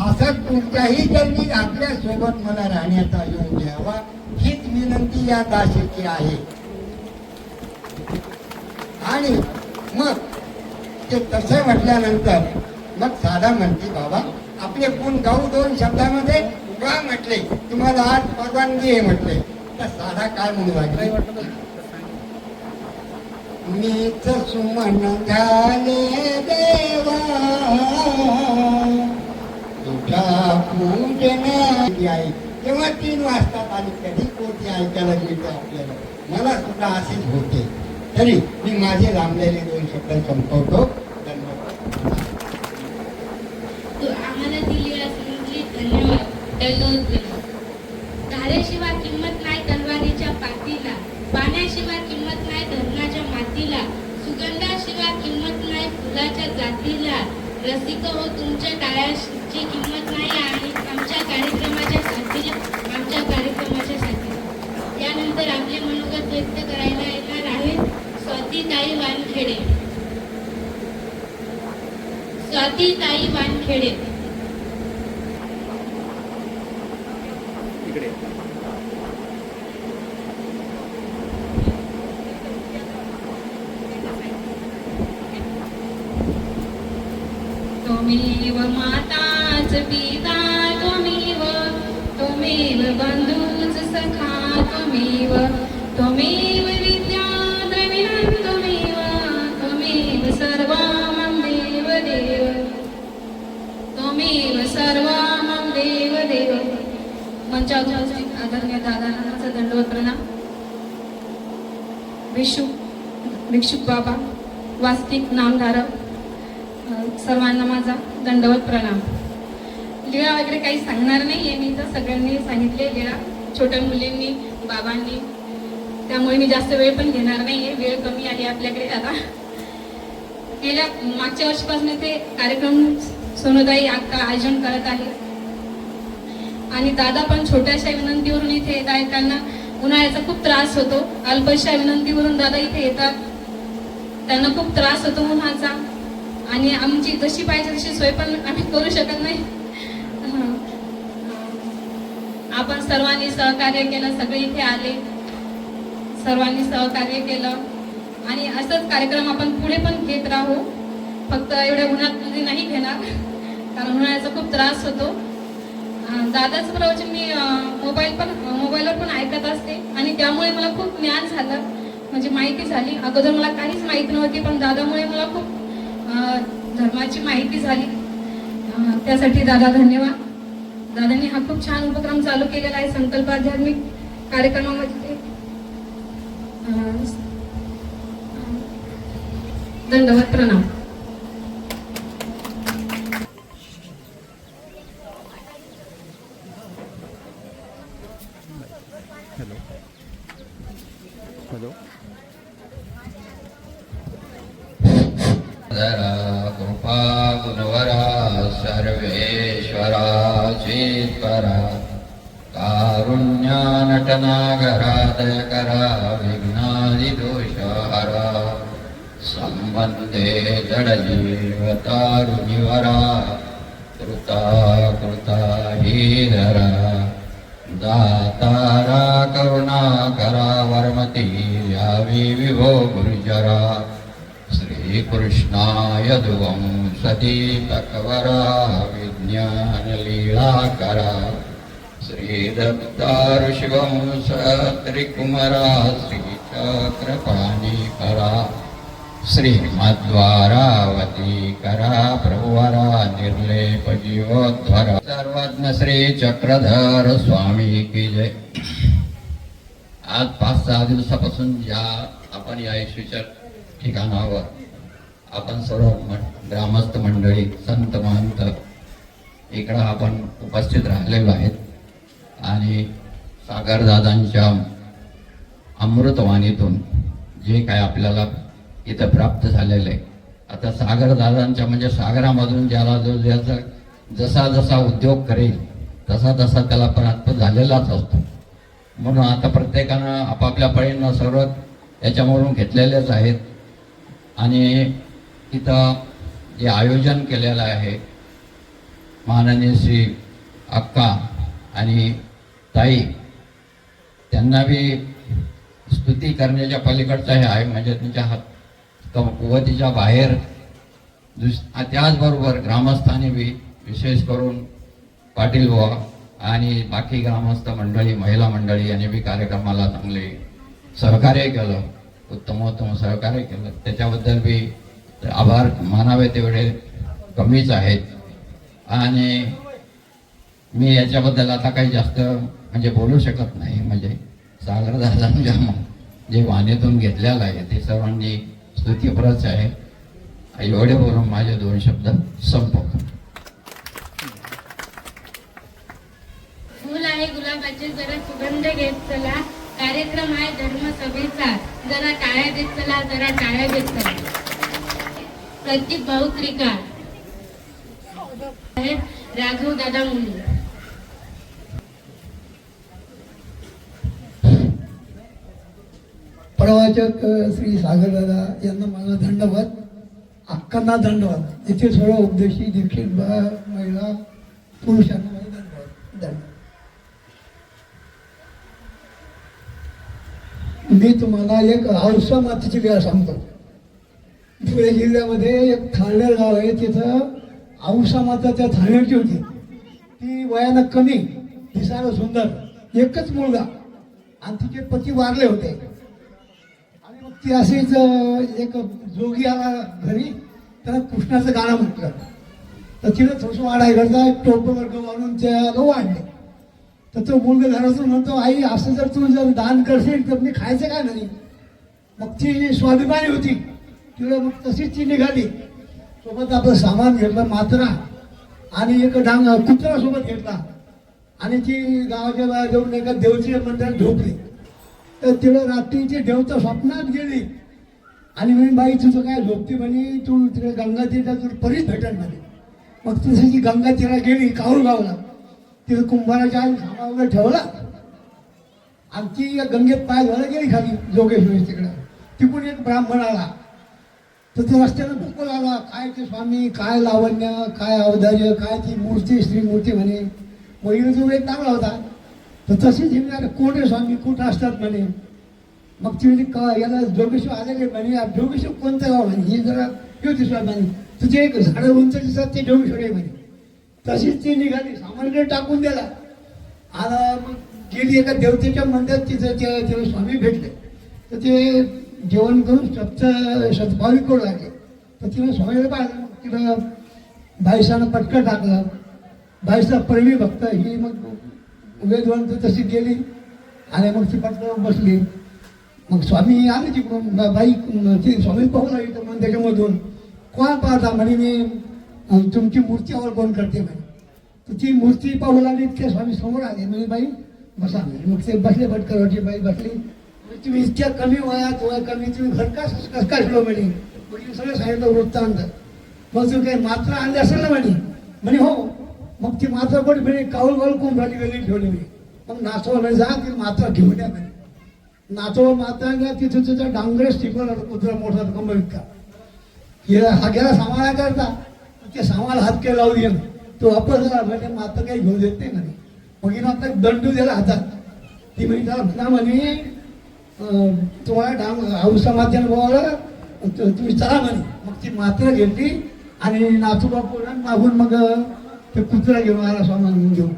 Speaker 5: असं कुठल्याही जन्मी आपल्या सोबत मला राहण्याचा योग घ्यावा, हीच विनंती या दासीची आहे. आणि मग ते तसं म्हटल्यानंतर मग साधा म्हणते, बाबा आपले गुण गाऊ 2 शब्दामध्ये का म्हटले, तुम्हाला आज परवानगी आहे म्हटले. तर साधा काय म्हणू लागले, मीच सुमन झाले देवा तुझ्या पूजनाची आहे. तेव्हा 3 वाजतात आणि कधी कोणती ऐकायला मिळतं आपल्याला. मला सुद्धा असेच होते. तरी मी माझे लांबलेले 2 शब्द संपवतो.
Speaker 2: आम्हाला दिलेल्या संधी धन्यवाद. धारेशिवाय किंमत नाही तलवारीच्या पातीला, पाण्याशिवाय किंमत नाही धरणाच्या मातीला, सुगंधाशिवाय किंमत नाही फुलाच्या जातीला. रसिक हो तुमच्या टाळ्याची किंमत नाही आहे आमच्या कार्यक्रमाच्या साथीला. यानंतर आपले मनोगत व्यक्त करायला येणार आहेत स्वातीताई वानखेडे. स्वातीताई वानखेडे. त्वमेव माताच पिता त्वमेव बंधूच सखा त्वमेव विद्या द्रविणं त्वमेव सर्वमं देव. मंचावर आदरणीय दादांचा दंडवत प्रणाम. भिक्षुक बाबा, वास्तविक नामधारक, सर्वांना माझा दंडवत प्रणाम. लीळा वगैरे काही सांगणार नाहीये मी, तर सगळ्यांनी सांगितले लीळा, छोट्या मुलींनी, बाबांनी, त्यामुळे मी जास्त वेळ पण घेणार नाहीये. वेळ कमी आहे आपल्याकडे आता. गेल्या मागच्या वर्षीपासून ते कार्यक्रम सोनूताई आता आयोजन करत आहे. आणि दादा पण छोट्याशा विनंतीवरून इथे येत आहेत. त्यांना उन्हाळ्याचा खूप त्रास होतो. अल्पशा विनंतीवरून दादा इथे येतात. त्यांना खूप त्रास होतो उन्हाचा आणि आमची जशी पाहिजे तशी सोय पण आम्ही करू शकत नाही. आपण सर्वांनी सहकार्य केलं, सगळे इथे आले, सर्वांनी सहकार्य केलं आणि असंच कार्यक्रम आपण पुढे पण घेत राहू. फक्त एवढ्या उन्हात नाही घेणार कारण उन्हाळ्याचा खूप त्रास होतो. दादाचं प्रवचन मी मोबाईलवर पण ऐकत असते आणि त्यामुळे मला खूप ज्ञान झालं, म्हणजे माहिती झाली. अगोदर मला काहीच माहिती नव्हती, पण दादामुळे मला खूप धर्माची माहिती झाली. त्यासाठी दादा धन्यवाद. दादांनी हा खूप छान उपक्रम चालू केलेला आहे संकल्प आध्यात्मिक कार्यक्रमामध्ये. दंडवत प्रणाम.
Speaker 6: कृपा गुणवरा सर्वेश्वरा चेत्परा कारुण्या नटनागरा दयकरा विघ्नादिदोषहरा संबंधे जडजीवतारुणिवरा कृता कृता हीधरा दातारा करुणाकरा वर्मती यावी विभो गुरुजरा श्रीकृष्णाय दुवं सतीतकवरा विज्ञानलीलाकरा श्रीदत्तारुशिवं सत्रिकुमरा श्रीचक्रपाणिकरा श्रीमद्वारावती करा प्रभुवरा निर्लेपजीवोध्वरा सर्वज्ञ श्री चक्रधर स्वामी की जय. आज 5-6 दिवसापासून आपण या ईश्वीच्या ठिकाणावर आपण सर्व ग्रामस्थ मंडळी संत महंत इकडं आपण उपस्थित राहिलेलो आहेत आणि सागरदादांच्या अमृतवाणीतून जे काय आपल्याला इथं प्राप्त झालेलं आहे. आता सागरदादांच्या म्हणजे सागरामधून ज्याला जो ज्याचा जसा जसा उद्योग करेल तसा तसा त्याला प्राप्त झालेलाच असतो. म्हणून आता प्रत्येकानं आपापल्या परीनं सर्व याच्यामधून घेतलेलेच आहेत आणि इथं जे आयोजन केलेलं आहे माननीय श्री अक्का आणि ताई त्यांना बी स्तुती करण्याच्या पलीकडचं हे आहे. म्हणजे त्यांच्या कुवतीच्या बाहेर त्याचबरोबर ग्रामस्थांनी बी विशेष करून पाटील बुवा आणि बाकी ग्रामस्थ मंडळी महिला मंडळी यांनी बी कार्यक्रमाला चांगले सहकार्य केलं, उत्तमोत्तम सहकार्य केलं. त्याच्याबद्दल बी आभार मानावे तेवढे कमीच आहेत. आणि मी याच्याबद्दल आता काही जास्त म्हणजे बोलू शकत नाही. म्हणजे सागरदादांच्या जे वाणीतून घेतलेलं आहे ते सर्वांनी स्तुतीप्रच आहे. एवढे बोलून माझे 2 शब्द संपवतो.
Speaker 2: फुल आहे गुलाबाचे जरा सुगंध घेत चला, कार्यक्रम आहे धर्मसभेचा जरा टाळ्या देत चला, जरा टाळ्या देत चला. प्रतीक भाऊ त्रिकाळ, राघव दादा मुली.
Speaker 7: प्रवाचक श्री सागरदादा यांना माझा दंडवत, अक्कांना दंडवत, इथे सर्व उपदेशी दीक्षित महिला पुरुषांना माझा दंडवत. मी तुम्हाला एक औसा मातीची वेळ सांगतो. पुणे जिल्ह्यामध्ये एक थाळनेर गाव आहे, तिथं औसा माता त्या थाळनेरची होती. ती वयानं कमी, दिसायला सुंदर, एकच मुलगा आणि तिचे पती वारले होते. आणि मग ती अशीच एक जोगी आला घरी, त्याला कृष्णाचं गाणं म्हटलं तर तिला थोडंसं वाढायकडचा टोपं वर्ग वाढून त्याला वाढले. तर तो मुलगा घरातून म्हणतो, आई असं जर तू जर दान करशील तर मी खायचं काय नाही. मग ती स्वाभिमानी होती, तिला मग तशीच ती निघाली. सोबत आपलं सामान घेतलं, मात्रा आणि एक कुत्रा सोबत घेतला आणि ती गावाच्या बाहेर जाऊन एका देवच्या मंदिरात झोपली. तर तिला रात्रीची देवता स्वप्नात गेली आणि म्हणे, बाई तुझं काय झोपती म्हणे, तू तिकडे गंगा तीर्थात तुला परीच भेटल म्हणे. मग तुझी गंगा तिला गेली काऊर गावला तिथं कुंभाराच्या आई सामान वगैरे ठेवला आणि ती गंगेत पाय धुवायला गेली खाली जोगेश्वरी तिकडं. तिकडून एक ब्राह्मण आला तर ते रस्त्यानं भुकून आला, काय ते स्वामी, काय लावण्य, काय अवधार्य, काय ती मूर्ती श्रीमूर्ती म्हणे. मग जो एक चांगला होता तर तशीच हिंगणार, कोण रे स्वामी, कुठं असतात म्हणे. मग ती म्हणजे याला जोगेश्वर आलेले म्हणे, जोगेश्वर कोणतं गाव म्हणे, ही जरा होती स्वामी, तुझे एक झाडं उंच दिसतात ते जोगेश्वर आहे म्हणे. तशीच ती निघाली, सामान्य टाकून दिला. आला मग गेली एका देवतेच्या मंदिरात, तिथं ते स्वामी भेटले. तर ते जेवण करून शतपावली करू लागले. तर तिनं स्वामीला पाहिलं, मग तिला बाईसानं पटकं टाकलं. बाईसा परवी भक्त ही मग वेदवंत तशी गेली आणि मग ती पटकन बसली. मग स्वामी आले तिकडून, बाई ती स्वामी पाहू लागली. तर मग त्याच्यामधून कोण पाहता म्हणे, मी तुमची मूर्ती अवलंबन करते म्हणे. तर ती मूर्ती पाहू लागली, इतके स्वामी समोर आले. म्हणजे बाई बसा म्हणे. मग ते बसले पटकरवरची बाई बसली. तुम्ही इतक्या कमी वयात, वय कमी, तुम्ही घर कसं काय शिकलो म्हणे. म्हणजे सगळं सांगितलं वृत्तांत. मग तुम्ही काही मात्रा आणली असेल ना म्हणे. म्हणे हो. मग ती मात्रा पण म्हणे काऊल कुंभारी वेगळी ठेवली म्हणे. मग नाचवा म्हणे, जा ती मात्रा घेऊन या म्हणे. नाचवा मात्रा घ्या, तिथं तिथं डांगरेच शिकवला कुत्रा मोठा कंबर इतका. हा गेला सामाना करता, ते सामाला हात काय लावू दे. तो वापस झाला म्हणजे मात्र काही घेऊन देत नाही म्हणे. मग हिनं आता दंडू दिला हातात. ती म्हणजे त्याला म्हणा म्हणे, तुम्हाला डांग हौसा माध्यम बोलावलं, तुम्ही चला म्हणे. मग ती मात्र घेतली आणि नाथूबा पुढे मागून मग ते कुत्रा घेऊन आला स्वामी घेऊन.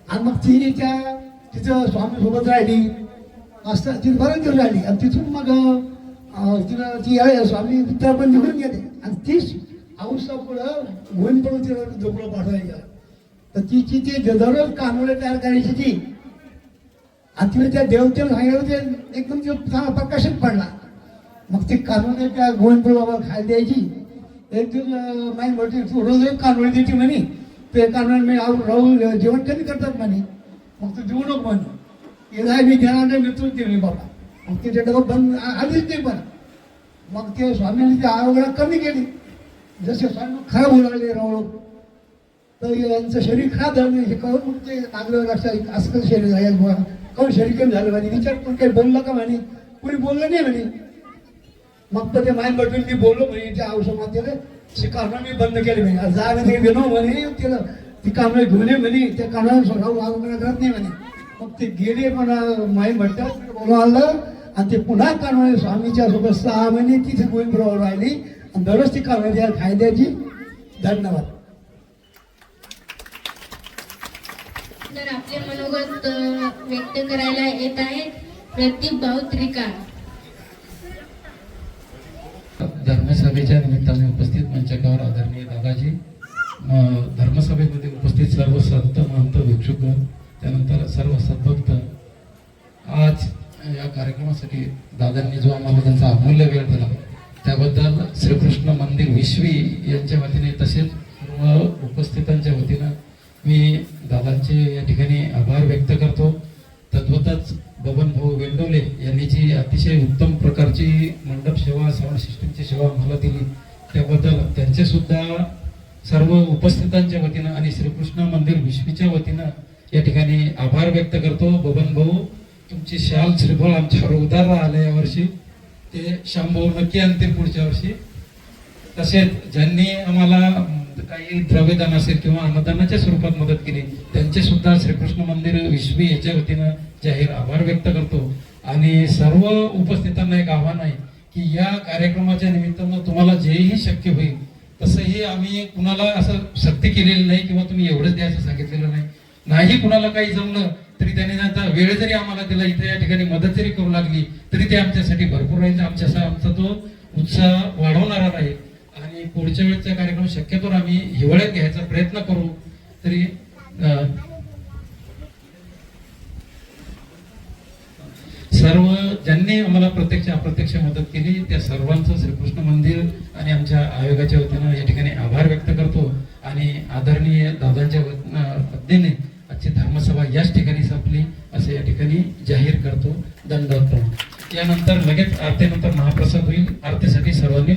Speaker 7: आणि मग ती तिथं स्वामी सोबत राहिली. असता ती बरं घेऊन राहिली. आणि तिथून मग तिला ती स्वामी कुत्रा पण निघून गेले. आणि तीच हौसा पुढं घेऊन पडून तिला झोपडं पाठवायचं. तर तिची ती दररोज कानोळे तयार करायची ती. आणि तिने त्या देवतेला सांगितलं, ते एकदम चांगला प्रकाशित पडला. मग ते कानोळे त्या गोविंदपूर बाबा खायला द्यायची. एक दिवस माहीत म्हटली, तू रोज एक कानोळे देते म्हणे. ते कानोळे मी राहू जेवण कधी करतात म्हणे. मग तू देऊ नको म्हणे. येणार मी देणार नाही, मिळतोच दे म्हणे बाबा. मग तिच्या डबा बंद आलीच नाही. पण मग ते स्वामीने ती आरोग्याला कमी केली. जसे स्वामी खराब होऊ लागले राहू, तर यांचं शरीर खराब झालं. हे करून मग ते नागलं लक्षात असं कसं शरीर झालं, कोण शरीर कमी झालं म्हणे. विचार कोण काही बोललं का म्हणे. कोणी बोललं नाही म्हणे. मग तर ते माईन बटून मी बोललो म्हणे. त्या औषधात त्याला शिकारणं मी बंद केले म्हणे. जा ते गेलो म्हणे, त्याला ती कामं घेऊन ये म्हणे. त्या कामाला आरोग्य करत नाही म्हणे. मग ते गेले पण माईन भट्टात बोलून आलं. आणि ते पुन्हा कानवळे स्वामीच्या सोबत 6 महिने तिथे गोविंदराव राहिली. आणि दररोज ती कानवळे द्या फायद्याची. धन्यवाद.
Speaker 2: तर आपले मनोगत व्यक्त करायला येत आहेत प्रदीप भाऊ त्रिकाळ.
Speaker 8: धर्मसभेच्या निमित्ताने उपस्थित मंचकावर आदरणीय दादाजी, धर्मसभेमध्ये उपस्थित सर्व संत महंत भिक्षुक, त्यानंतर सर्व सद्भक्त, आज या कार्यक्रमासाठी दादांनी जो आम्हाला त्यांचा अमूल्य वेळ दिला त्याबद्दल श्रीकृष्ण मंदिर विश्वी यांच्या वतीने तसेच सर्व उपस्थितांच्या वतीनं मी दादांचे या ठिकाणी आभार व्यक्त करतो. तद्वतच बबन भाऊ वेंडोले यांनी जी अतिशय उत्तम प्रकारची मंडप सेवा, साऊंड सिस्टीमची सेवा आम्हाला दिली त्याबद्दल त्यांचे सुद्धा सर्व उपस्थितांच्या वतीनं आणि श्रीकृष्ण मंदिर विश्वीच्या वतीनं या ठिकाणी आभार व्यक्त करतो. बबन भाऊ, तुमची शाल श्रीफळ आमच्यावर उदार आले यावर्षी, ते शांभाऊ नक्की आणतील पुढच्या वर्षी. तसेच ज्यांनी आम्हाला काही द्रव्यदान असेल किंवा अन्नदानाच्या स्वरूपात मदत केली त्यांचे सुद्धा श्रीकृष्ण मंदिर विश्वी याच्या वतीनं जाहीर आभार व्यक्त करतो. आणि सर्व उपस्थितांना एक आव्हान आहे की या कार्यक्रमाच्या निमित्तानं तुम्हाला जेही शक्य होईल तसंही आम्ही कुणाला असं सक्ती केलेली नाही किंवा तुम्ही एवढंच द्या असं सांगितलेलं नाही. कुणाला काही जमलं तरी त्याने आता वेळ जरी आम्हाला दिला, इथे या ठिकाणी मदत जरी करू लागली तरी ते आमच्यासाठी भरपूर राहील. आमचा तो उत्साह वाढवणारा राहील. आणि पुढच्या वेळेचा कार्यक्रम शक्यतो आम्ही हिवाळ्यात घ्यायचा प्रयत्न करू. तरी सर्व ज्यांनी आम्हाला प्रत्यक्ष अप्रत्यक्ष मदत केली त्या सर्वांचं श्रीकृष्ण मंदिर आणि आमच्या आयोगाच्या वतीनं या ठिकाणी आभार व्यक्त करतो. आणि आदरणीय दादांच्या वतीने आजची धर्मसभा याच ठिकाणी संपली असे या ठिकाणी जाहीर करतो. दंडवत. यानंतर लगेच आरतीनंतर महाप्रसाद होईल. आरतीसाठी सर्वांनी